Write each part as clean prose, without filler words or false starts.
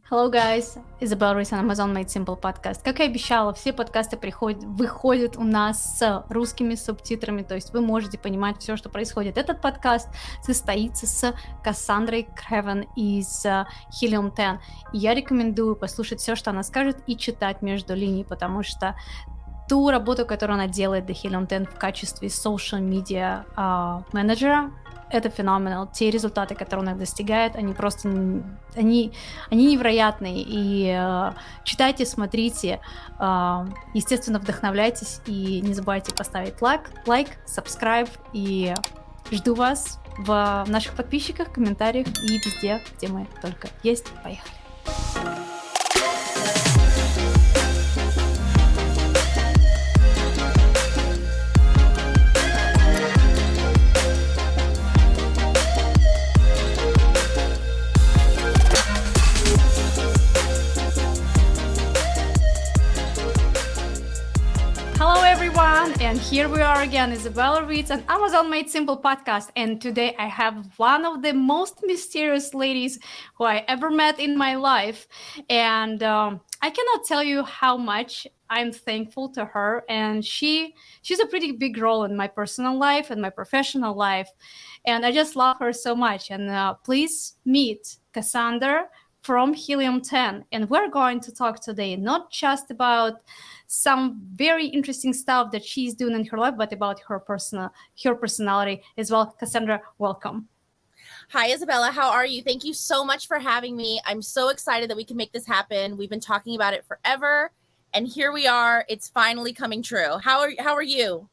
Hello, guys! Изабелла Ritz, Amazon Made Simple подкаст. Как и обещала, все подкасты выходят у нас с русскими субтитрами, то есть вы можете понимать все, что происходит. Этот подкаст состоится с Cassandra Craven из Helium 10. И я рекомендую послушать все, что она скажет, и читать между линий, потому что ту работу, которую она делает для Helium 10 в качестве social media менеджера, это феноменал. Те результаты, которые она достигает, они просто они невероятные. И читайте, смотрите, естественно, вдохновляйтесь и не забывайте поставить лайк, subscribe, и жду вас в наших подписчиках, комментариях и везде, где мы только есть. Поехали! Hello everyone, and here we are again, Izabella Ritz, an Amazon Made Simple podcast. And today I have one of the most mysterious ladies who I ever met in my life. And I cannot tell you how much I'm thankful to her. And she's a pretty big role in my personal life and my professional life. And I just love her so much. And please meet Cassandra from Helium 10. And we're going to talk today not just about some very interesting stuff that she's doing in her life, but about her personality as well. Cassandra, welcome. Hi, Izabella. How are you? Thank you so much for having me. I'm so excited that we can make this happen. We've been talking about it forever, and here we are. It's finally coming true. How are you?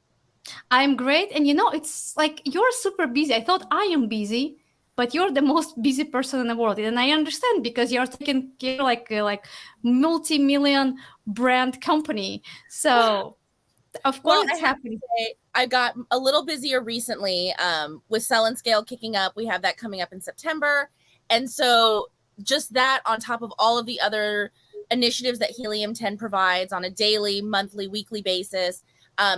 I'm great. And it's like you're super busy. I thought I am busy, but you're the most busy person in the world. And I understand because you're taking care like multi-million brand company. So of course it's happening. I got a little busier recently with Sell and Scale kicking up. We have that coming up in September. And so just that on top of all of the other initiatives that Helium 10 provides on a daily, monthly, weekly basis,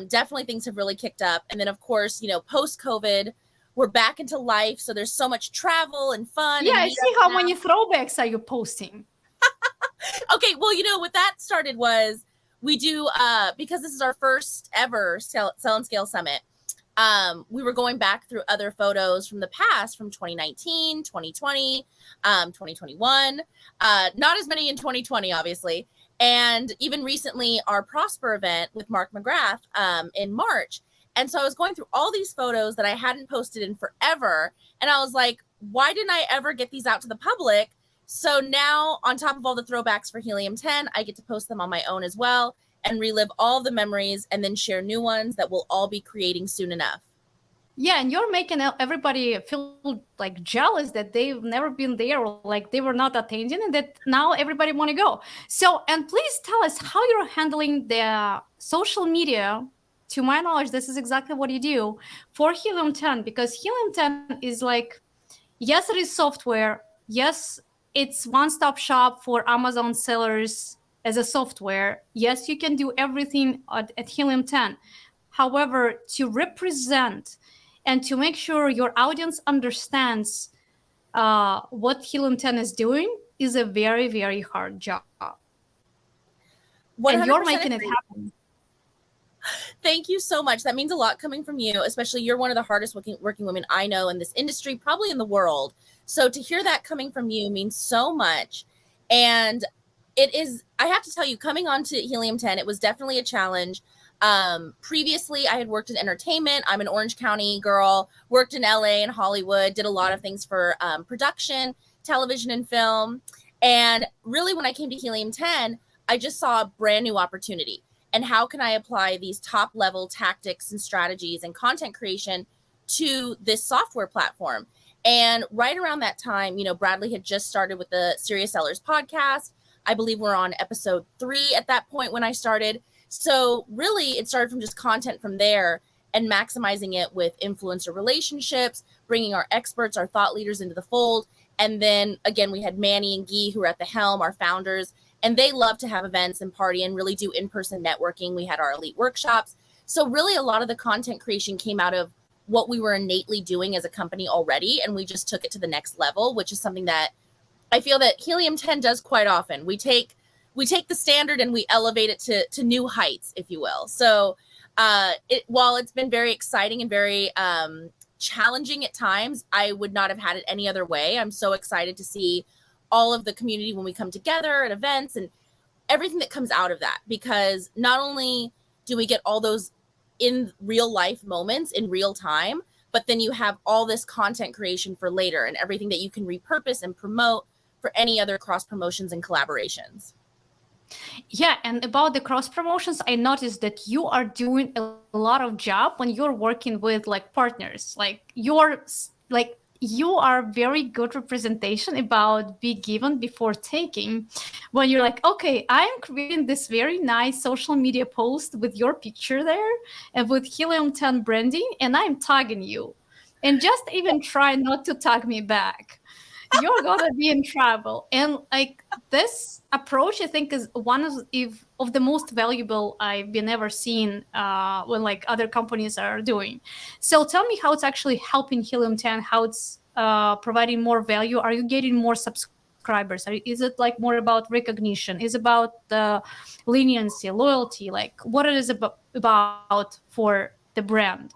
definitely things have really kicked up. And then of course, post-COVID, we're back into life. So there's so much travel and fun. Yeah, I see how many throwbacks are you posting. Okay, well, what that started was we do, because this is our first ever Sell and Scale Summit, we were going back through other photos from the past, from 2019, 2020, 2021, not as many in 2020, obviously. And even recently, our Prosper event with Mark McGrath in March. And so I was going through all these photos that I hadn't posted in forever. And I was like, why didn't I ever get these out to the public? So now, on top of all the throwbacks for Helium 10, I get to post them on my own as well and relive all the memories and then share new ones that we'll all be creating soon enough. Yeah, and you're making everybody feel like jealous that they've never been there, or like they were not attending, and that now everybody want to go. So, and please tell us how you're handling the social media. To my knowledge, this is exactly what you do for Helium 10, because Helium 10 is like, yes, it is software. Yes, it's one-stop shop for Amazon sellers as a software. Yes, you can do everything at Helium 10. However, to represent and to make sure your audience understands what Helium 10 is doing is a very, very hard job. And you're making it happen. Thank you so much. That means a lot coming from you, especially you're one of the hardest working women I know in this industry, probably in the world. So to hear that coming from you means so much. And it is, I have to tell you, coming on to Helium 10, it was definitely a challenge. Previously, I had worked in entertainment. I'm an Orange County girl, worked in LA and Hollywood, did a lot of things for production, television, and film. And really, when I came to Helium 10, I just saw a brand new opportunity. And how can I apply these top level tactics and strategies and content creation to this software platform? And right around that time, Bradley had just started with the Serious Sellers podcast. I believe we're on episode 3 at that point when I started. So really, it started from just content from there and maximizing it with influencer relationships, bringing our experts, our thought leaders into the fold. And then again, we had Manny and Guy, who are at the helm, our founders, and they love to have events and party and really do in-person networking. We had our elite workshops. So really a lot of the content creation came out of what we were innately doing as a company already. And we just took it to the next level, which is something that I feel that Helium 10 does quite often. We take the standard and we elevate it to new heights, if you will. So while it's been very exciting and very challenging at times, I would not have had it any other way. I'm so excited to see all of the community when we come together at events and everything that comes out of that, because not only do we get all those in real life moments in real time, but then you have all this content creation for later and everything that you can repurpose and promote for any other cross promotions and collaborations. Yeah, and about the cross promotions, I noticed that you are doing a lot of job when you're working with like partners. You are very good representation about be given before taking. When you're like, okay, I'm creating this very nice social media post with your picture there and with Helium 10 branding, and I'm tagging you. And just even try not to tag me back. You're gonna be in trouble. And like this approach, I think, is one of the most valuable I've been ever seen when like other companies are doing. So tell me how it's actually helping Helium 10, how it's providing more value. Are you getting more subscribers? Is it like more about recognition? Is it about the leniency, loyalty? Like what it is about for the brand?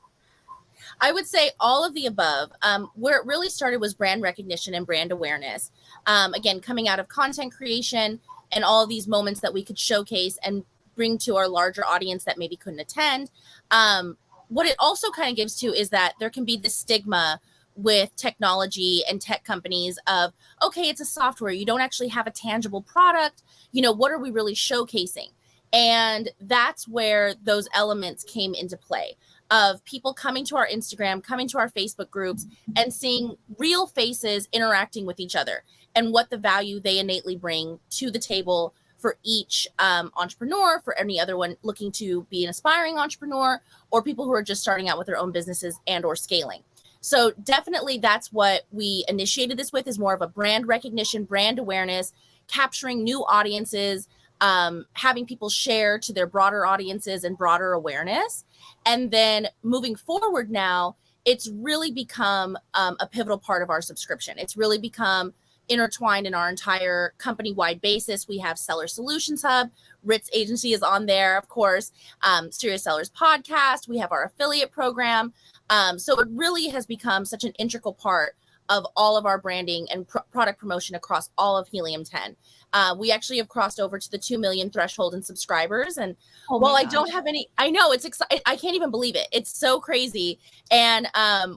I would say all of the above. Where it really started was brand recognition and brand awareness. Again, coming out of content creation and all of these moments that we could showcase and bring to our larger audience that maybe couldn't attend. What it also kind of gives to is that there can be this stigma with technology and tech companies of, okay, it's a software. You don't actually have a tangible product. You know, what are we really showcasing? And that's where those elements came into play, of people coming to our Instagram, coming to our Facebook groups, and seeing real faces interacting with each other and what the value they innately bring to the table for each entrepreneur, for any other one looking to be an aspiring entrepreneur, or people who are just starting out with their own businesses and or scaling. So definitely that's what we initiated this with, is more of a brand recognition, brand awareness, capturing new audiences, having people share to their broader audiences and broader awareness. And then moving forward now, it's really become a pivotal part of our subscription. It's really become intertwined in our entire company-wide basis. We have Seller Solutions Hub. Ritz Agency is on there, of course. Serious Sellers Podcast. We have our affiliate program. So it really has become such an integral part of all of our branding and product promotion across all of Helium 10. We actually have crossed over to the 2 million threshold in subscribers. And while I don't have any, I know it's exciting. I can't even believe it. It's so crazy. And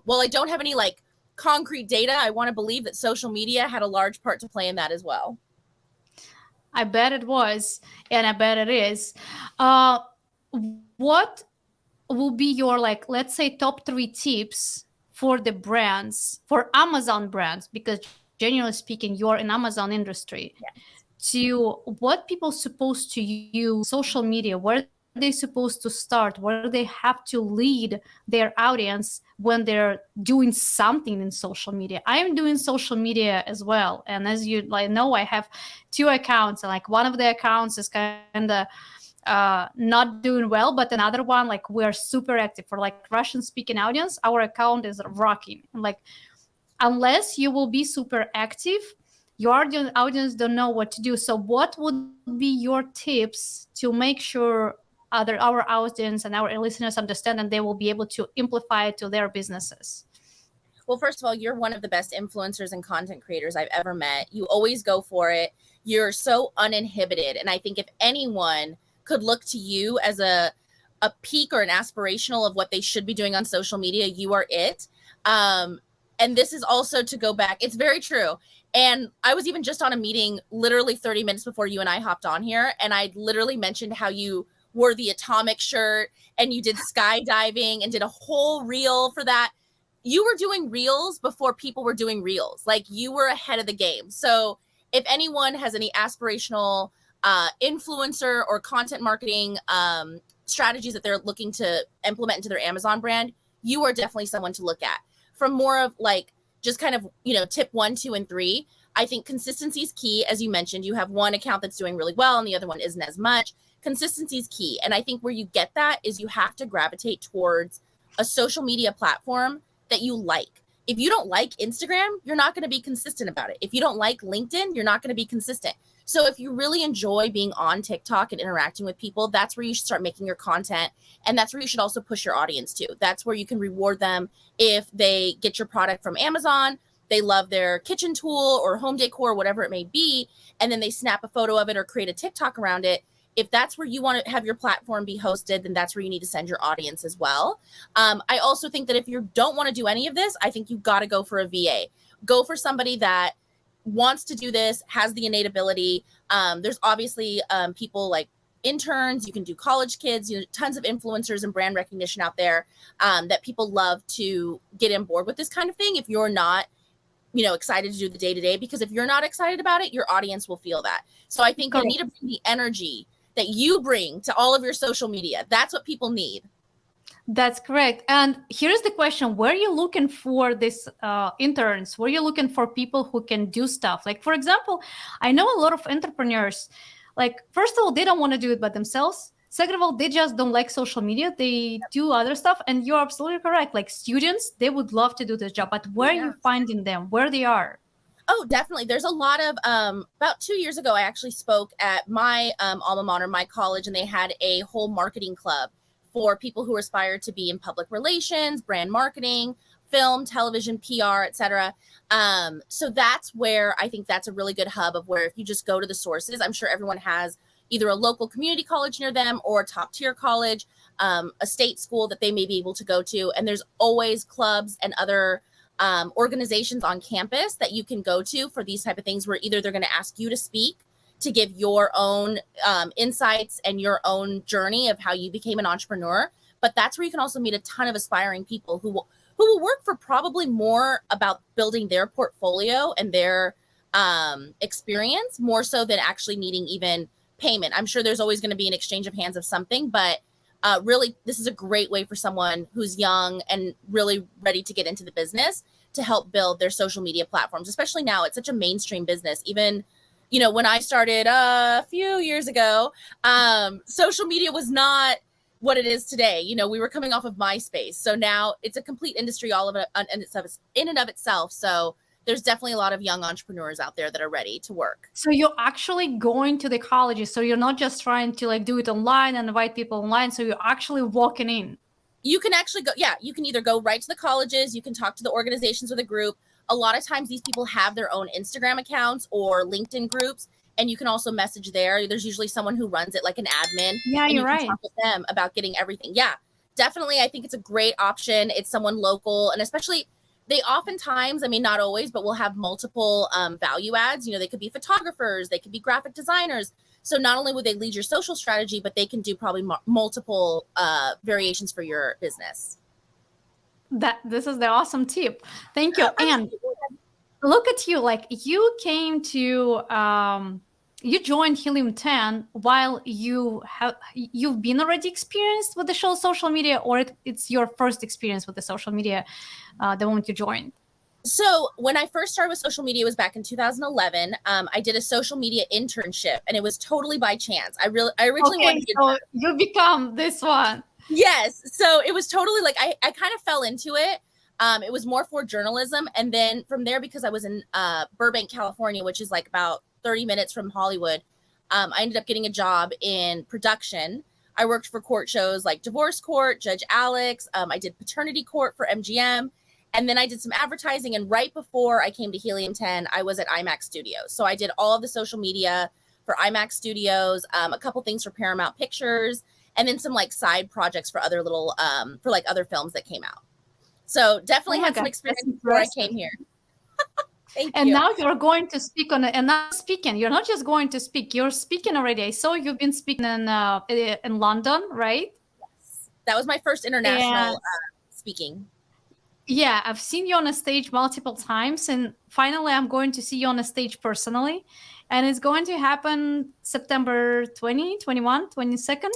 while I don't have any like concrete data, I want to believe that social media had a large part to play in that as well. I bet it was, and I bet it is. What will be your, like, let's say, top 3 tips for the brands, for Amazon brands, because generally speaking, you're in Amazon industry, to what people supposed to use social media, where they supposed to start, where they have to lead their audience when they're doing something in social media. I'm doing social media as well, and as you know, I have 2 accounts, and like one of the accounts is kind of not doing well, but another one, like, we're super active for like Russian speaking audience. Our account is rocking. Like, unless you will be super active, your audience don't know what to do. So what would be your tips to make sure our audience and our listeners understand, and they will be able to amplify it to their businesses? Well, first of all, you're one of the best influencers and content creators I've ever met. You always go for it. You're so uninhibited. And I think if anyone could look to you as a peak or an aspirational of what they should be doing on social media, you are it. And this is also to go back. It's very true. And I was even just on a meeting literally 30 minutes before you and I hopped on here. And I literally mentioned how you wore the atomic shirt and you did skydiving and did a whole reel for that. You were doing reels before people were doing reels. Like, you were ahead of the game. So if anyone has any aspirational influencer or content marketing strategies that they're looking to implement into their Amazon brand, you are definitely someone to look at. From more of like just kind of, tip 1, 2, and 3, I think consistency is key. As you mentioned, you have one account that's doing really well and the other one isn't as much. Consistency is key. And I think where you get that is you have to gravitate towards a social media platform that you like. If you don't like Instagram, you're not going to be consistent about it. If you don't like LinkedIn, you're not going to be consistent. So if you really enjoy being on TikTok and interacting with people, that's where you should start making your content. And that's where you should also push your audience to. That's where you can reward them if they get your product from Amazon, they love their kitchen tool or home decor, whatever it may be, and then they snap a photo of it or create a TikTok around it. If that's where you want to have your platform be hosted, then that's where you need to send your audience as well. I also think that if you don't want to do any of this, I think you've got to go for a VA. Go for somebody that wants to do this, has the innate ability. There's obviously people like interns, you can do college kids, tons of influencers and brand recognition out there that people love to get on board with this kind of thing. If you're not, excited to do the day-to-day, because if you're not excited about it, your audience will feel that. So I think you need to bring the energy that you bring to all of your social media. That's what people need. That's correct. And here's the question: where are you looking for these interns? Where are you looking for people who can do stuff? Like, for example, I know a lot of entrepreneurs, like, first of all, they don't want to do it by themselves. Second of all, they just don't like social media. They do other stuff. And you're absolutely correct. Like, students, they would love to do this job, but where are you finding them? Where they are? Oh, definitely. There's a lot of, about 2 years ago, I actually spoke at my alma mater, my college, and they had a whole marketing club for people who aspire to be in public relations, brand marketing, film, television, PR, etc. So that's where I think that's a really good hub of where if you just go to the sources, I'm sure everyone has either a local community college near them or a top tier college, a state school that they may be able to go to. And there's always clubs and other organizations on campus that you can go to for these type of things, where either they're going to ask you to speak to give your own insights and your own journey of how you became an entrepreneur. But that's where you can also meet a ton of aspiring people who will work for probably more about building their portfolio and their experience, more so than actually needing even payment. I'm sure there's always going to be an exchange of hands of something, but really, this is a great way for someone who's young and really ready to get into the business to help build their social media platforms, especially now. It's such a mainstream business. Even, when I started a few years ago, social media was not what it is today. We were coming off of MySpace. So now it's a complete industry all of it in and of itself. So there's definitely a lot of young entrepreneurs out there that are ready to work. So you're actually going to the colleges. So you're not just trying to do it online and invite people online. So you're actually walking in. You can actually go. Yeah, you can either go right to the colleges. You can talk to the organizations or the group. A lot of times these people have their own Instagram accounts or LinkedIn groups, and you can also message there. There's usually someone who runs it, like an admin. Yeah, and you're you right. can talk with them about getting everything. Yeah, definitely. I think it's a great option. It's someone local, and especially they oftentimes, not always, but we'll have multiple value adds. They could be photographers, they could be graphic designers. So not only would they lead your social strategy, but they can do probably multiple variations for your business. This is the awesome tip. Thank you. And look at you, like you came to, you joined Helium 10 while you've been already experienced with the social media, or it's your first experience with the social media the moment you joined? So when I first started with social media, it was back in 2011. I did a social media internship, and it was totally by chance. I originally wanted to. So you become this one. Yes. So it was totally like I kind of fell into it. It was more for journalism. And then from there, because I was in Burbank, California, which is like about 30 minutes from Hollywood, I ended up getting a job in production. I worked for court shows like Divorce Court, Judge Alex. I did Paternity Court for MGM. And then I did some advertising. And right before I came to Helium 10, I was at IMAX Studios. So I did all of the social media for IMAX Studios, a couple things for Paramount Pictures, and then some like side projects for other little, for like other films that came out. So definitely had some experience before I came here. Thank you. Now you're going to speak on it, and not speaking. You're not just going to speak. You're speaking already. I saw you've been speaking in London, right? Yes, that was my first international speaking. Yeah, I've seen you on a stage multiple times, and finally I'm going to see you on a stage personally, and it's going to happen September 20, 21, 22nd.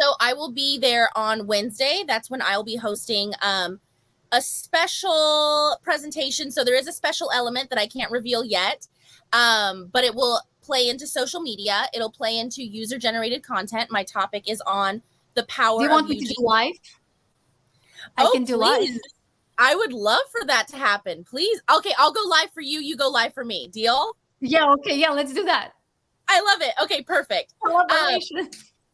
So I will be there on Wednesday. That's when I'll be hosting a special presentation. So there is a special element that I can't reveal yet, but it will play into social media. It'll play into user-generated content. My topic is on the power of Do you want me to do live? I can do live. I would love for that to happen. Please. Okay, I'll go live for you. You go live for me. Deal? Yeah, okay, yeah, let's do that. I love it. Okay, perfect. Collaboration.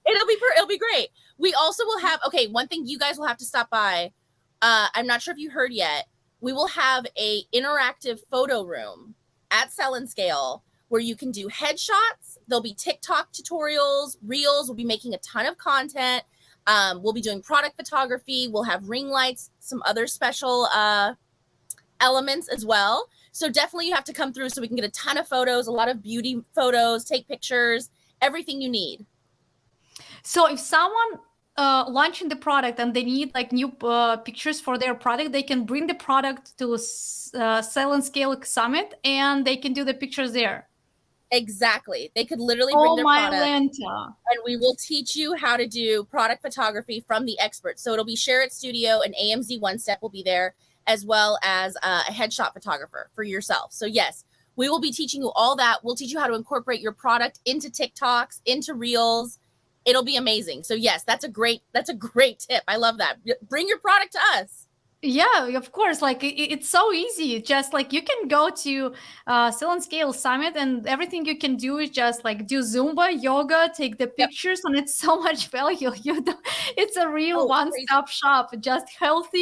It'll be great. We also will have, okay, one thing you guys will have to stop by. I'm not sure if you heard yet. We will have a interactive photo room at Sell and Scale where you can do headshots. There'll be TikTok tutorials, reels. We'll be making a ton of content. We'll be doing product photography. We'll have ring lights, some other special elements as well. So definitely you have to come through so we can get a ton of photos, a lot of beauty photos, take pictures, everything you need. So if someone launching the product and they need like new pictures for their product, they can bring the product to Sell and Scale Summit and they can do the pictures there. Exactly. They could literally bring their product Lanta. and we will teach you how to do product photography from the experts. So it'll be Share It Studio and AMZ One Step will be there, as well as a headshot photographer for yourself. So yes, we will be teaching you all that. We'll teach you how to incorporate your product into TikToks, into Reels. It'll be amazing. So yes, that's a great tip. I love that. Bring your product to us. Yeah, of course. Like it's so easy. Just like you can go to Sell and Scale Summit, and everything you can do is just like do Zumba, yoga, take the pictures, and it's so much value. It's a real one-stop shop. Just health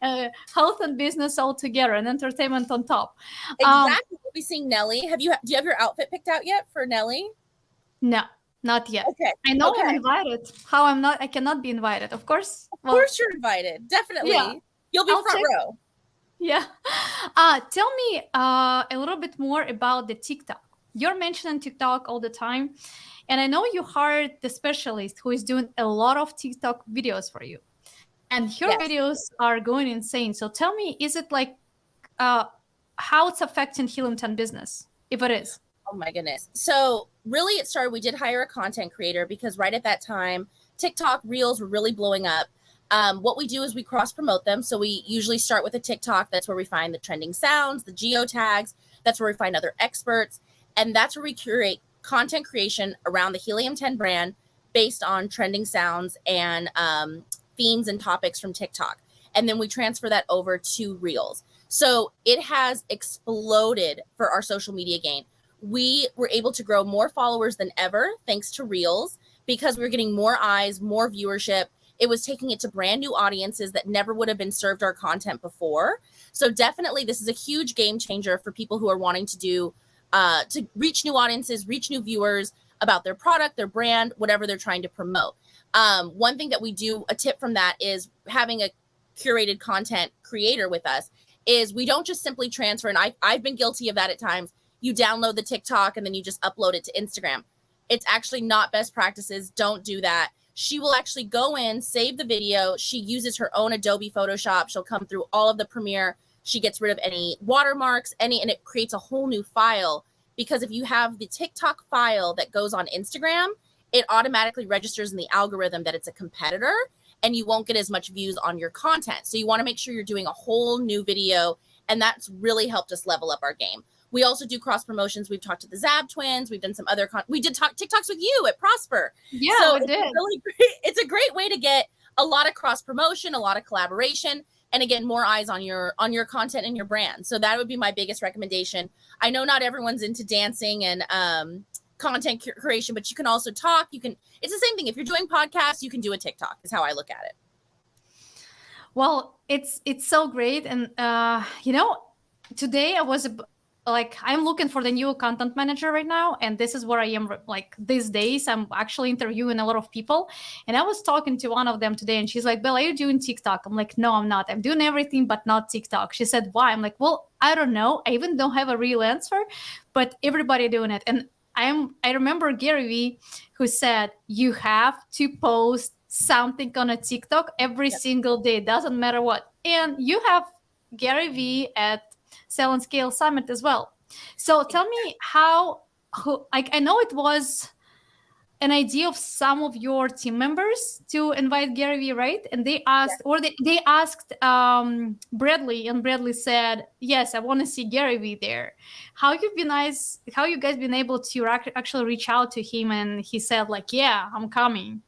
and business all together, and entertainment on top. Exactly. We'll be seeing Nelly. Do you have your outfit picked out yet for Nelly? No. Not yet. Okay. I know I'm invited. How I cannot be invited. Of course. Of course you're invited. Definitely. Yeah. You'll be front row. Yeah. Tell me a little bit more about the TikTok. You're mentioning TikTok all the time. And I know you hired the specialist who is doing a lot of TikTok videos for you. And your videos are going insane. So tell me, is it like how it's affecting Helium 10 business, if it is? Oh my goodness. So really it started, we did hire a content creator because right at that time, TikTok Reels were really blowing up. What we do is we cross promote them. So we usually start with a TikTok. That's where we find the trending sounds, the geo tags. That's where we find other experts. And that's where we curate content creation around the Helium 10 brand based on trending sounds and themes and topics from TikTok. And then we transfer that over to Reels. So it has exploded for our social media game. We were able to grow more followers than ever thanks to Reels because we were getting more eyes, more viewership. It was taking it to brand new audiences that never would have been served our content before. So definitely this is a huge game changer for people who are wanting to do, to reach new audiences, reach new viewers about their product, their brand, whatever they're trying to promote. One thing that we do, a tip from that is having a curated content creator with us is we don't just simply transfer. And I've been guilty of that at times. You download the TikTok and then you just upload it to Instagram. It's actually not best practices. Don't do that. She will actually go in, save the video. She uses her own Adobe Photoshop. She'll come through all of the Premiere. She gets rid of any watermarks, and it creates a whole new file. Because if you have the TikTok file that goes on Instagram, it automatically registers in the algorithm that it's a competitor, and you won't get as much views on your content. So you want to make sure you're doing a whole new video, and that's really helped us level up our game. We also do cross promotions. We've talked to the Zab twins. We've done some other we did talk TikToks with you at Prosper. Yeah, so we did. It's a great way to get a lot of cross promotion, a lot of collaboration, and again, more eyes on your content and your brand. So that would be my biggest recommendation. I know not everyone's into dancing and content creation, but you can also talk. It's the same thing. If you're doing podcasts, you can do a TikTok is how I look at it. Well, it's so great. And, today I was I'm looking for the new content manager right now. And this is where I am these days. I'm actually interviewing a lot of people. And I was talking to one of them today and she's like, Bella, are you doing TikTok? I'm like, no, I'm not. I'm doing everything, but not TikTok. She said, why? I'm like, well, I don't know. I even don't have a real answer, but everybody doing it. And I remember Gary Vee who said, you have to post something on a TikTok every single day. Doesn't matter what. And you have Gary Vee at Sell and Scale Summit as well. So tell me I know it was an idea of some of your team members to invite Gary Vee, right? And they asked, they asked Bradley, and Bradley said, yes, I want to see Gary Vee there. How you guys been able to actually reach out to him? And he said yeah, I'm coming.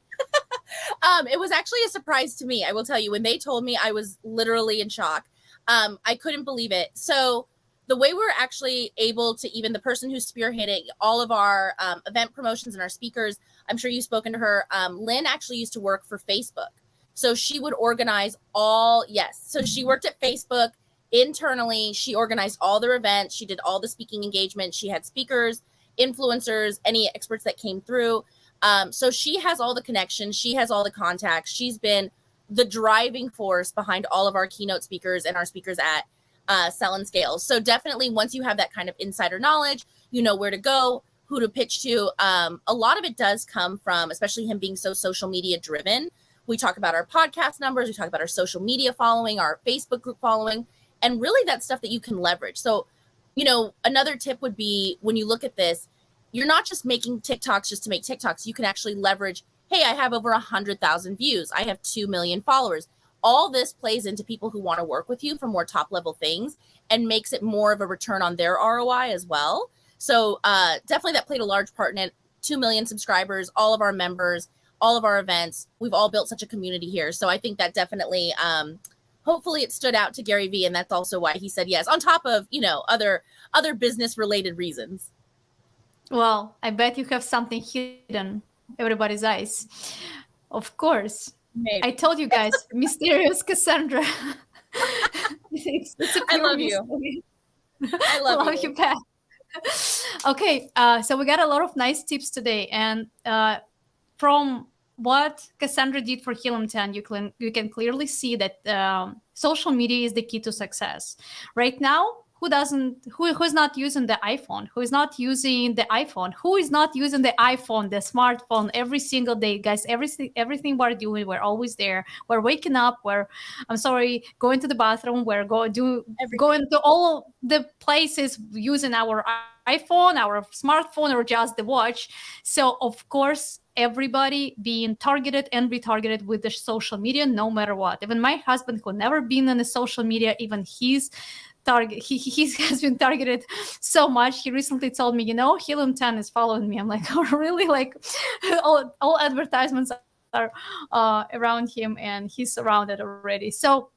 It was actually a surprise to me. I will tell you, when they told me, I was literally in shock. I couldn't believe it. So the way we're actually able to, even the person who's spearheading all of our event promotions and our speakers, I'm sure you've spoken to her. Lynn actually used to work for Facebook. So she would organize so she worked at Facebook internally. She organized all their events. She did all the speaking engagements. She had speakers, influencers, any experts that came through. So she has all the connections. She has all the contacts. She's been the driving force behind all of our keynote speakers and our speakers at Sell and Scale. So definitely once you have that kind of insider knowledge, you know where to go, who to pitch to. A lot of it does come from, especially him being so social media driven. We talk about our podcast numbers. We talk about our social media following, our Facebook group following, and really that's stuff that you can leverage. So, you know, another tip would be when you look at this, you're not just making TikToks just to make TikToks. You can actually leverage, hey, I have over 100,000 views. I have 2 million followers. All this plays into people who want to work with you for more top level things and makes it more of a return on their ROI as well. So definitely that played a large part in it. 2 million subscribers, all of our members, all of our events. We've all built such a community here. So I think that definitely, hopefully it stood out to Gary Vee. And that's also why he said yes, on top of, you know, other business related reasons. Well, I bet you have something hidden everybody's eyes. Of course. Maybe. I told you guys, mysterious Cassandra. it's a I love you. I love you back. Okay, so we got a lot of nice tips today. And from what Cassandra did for Helium 10, you can clearly see that social media is the key to success. Right now, who's not using the iPhone? Who is not using the iPhone? Who is not using the iPhone, the smartphone every single day? Guys, everything we're doing, we're always there. We're waking up, going to the bathroom, we're going to all the places using our iPhone, our smartphone, or just the watch. So of course, everybody being targeted and retargeted with the social media, no matter what. Even my husband, who never been on the social media, even he's target he has been targeted so much. He recently told me, you know, Helium 10 is following me. I'm like, oh really? Like all advertisements are around him, and he's surrounded already. So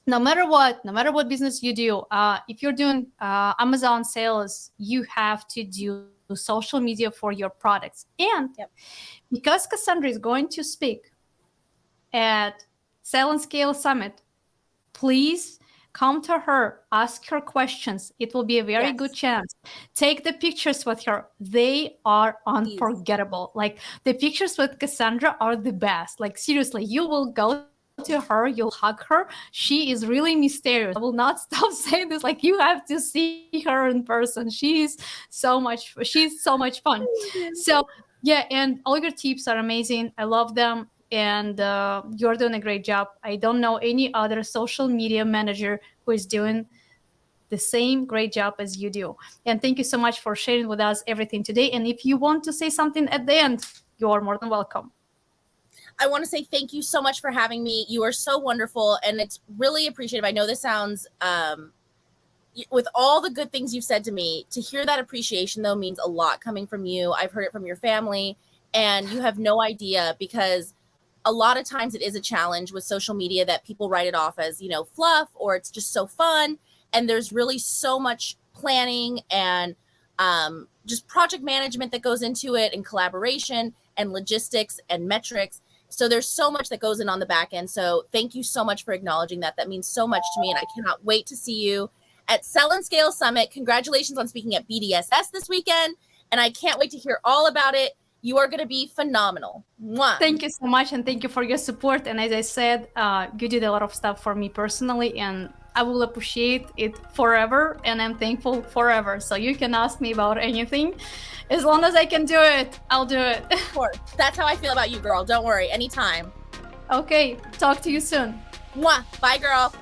no matter what business you do, if you're doing Amazon sales, you have to do social media for your products. And because Cassandra is going to speak at Sell and Scale Summit, please come to her, ask her questions. It will be a very good chance. Take the pictures with her. They are unforgettable. Like the pictures with Cassandra are the best. Like seriously, you will go to her, you'll hug her. She is really mysterious. I will not stop saying this. Like you have to see her in person. She's so much fun. So yeah, and all your tips are amazing. I love them. And you're doing a great job. I don't know any other social media manager who is doing the same great job as you do. And thank you so much for sharing with us everything today. And if you want to say something at the end, you are more than welcome. I want to say thank you so much for having me. You are so wonderful, and it's really appreciative. I know this sounds, with all the good things you've said to me, to hear that appreciation, though, means a lot coming from you. I've heard it from your family, and you have no idea, because a lot of times it is a challenge with social media that people write it off as, you know, fluff, or it's just so fun. And there's really so much planning and just project management that goes into it, and collaboration and logistics and metrics. So there's so much that goes in on the back end. So thank you so much for acknowledging that. That means so much to me. And I cannot wait to see you at Sell and Scale Summit. Congratulations on speaking at BDSS this weekend. And I can't wait to hear all about it. You are going to be phenomenal. Mwah. Thank you so much. And thank you for your support. And as I said, you did a lot of stuff for me personally, and I will appreciate it forever. And I'm thankful forever. So you can ask me about anything. As long as I can do it, I'll do it. Of course. That's how I feel about you, girl. Don't worry. Anytime. Okay. Talk to you soon. Mwah. Bye, girl.